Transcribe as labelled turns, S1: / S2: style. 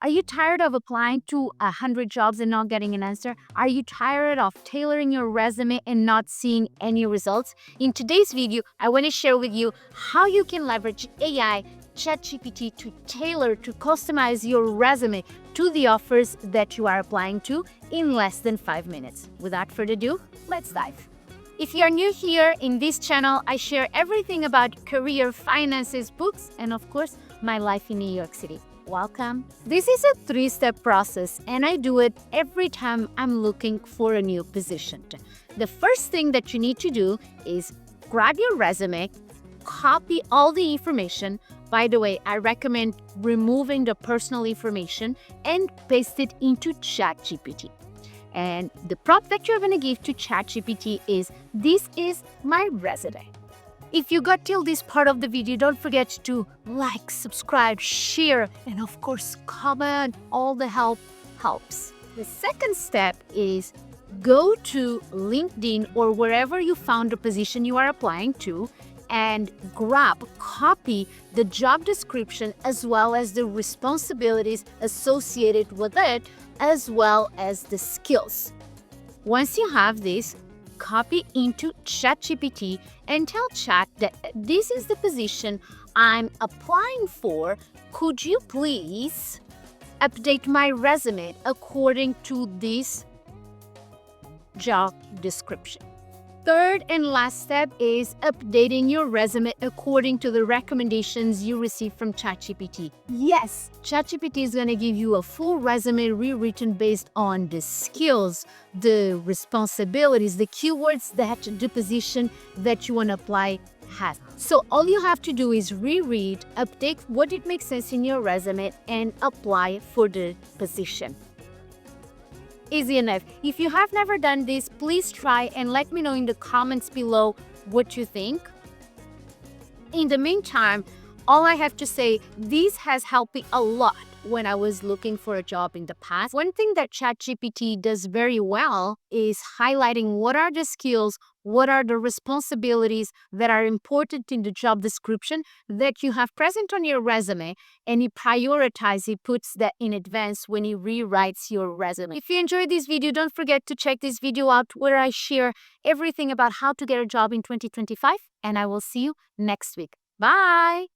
S1: Are you tired of applying to 100 jobs and not getting an answer? Are you tired of tailoring your resume and not seeing any results? In today's video, I want to share with you how you can leverage AI, ChatGPT to tailor, to customize your resume to the offers that you are applying to in less than 5 minutes. Without further ado, let's dive. If you're new here in this channel, I share everything about career, finances, books, and of course, my life in New York City. Welcome. This is a 3-step process, and I do it every time I'm looking for a new position. The first thing that you need to do is grab your resume, copy all the information. By the way, I recommend removing the personal information and paste it into ChatGPT. And the prompt that you're going to give to ChatGPT is, "This is my resume." If you got till this part of the video, don't forget to like, subscribe, share, and of course, comment. All the help helps. The second step is go to LinkedIn or wherever you found the position you are applying to and copy the job description as well as the responsibilities associated with it, as well as the skills. Once you have this, copy into ChatGPT and tell Chat that this is the position I'm applying for. Could you please update my resume according to this job description? Third and last step is updating your resume according to the recommendations you receive from ChatGPT. Yes, ChatGPT is going to give you a full resume rewritten based on the skills, the responsibilities, the keywords that the position that you want to apply has. So all you have to do is reread, update what it makes sense in your resume, and apply for the position. Easy enough. If you have never done this, please try and let me know in the comments below what you think. In the meantime, all I have to say, this has helped me a lot when I was looking for a job in the past. One thing that ChatGPT does very well is highlighting what are the skills, what are the responsibilities that are important in the job description that you have present on your resume, and he puts that in advance when he rewrites your resume. If you enjoyed this video, don't forget to check this video out where I share everything about how to get a job in 2025, and I will see you next week. Bye!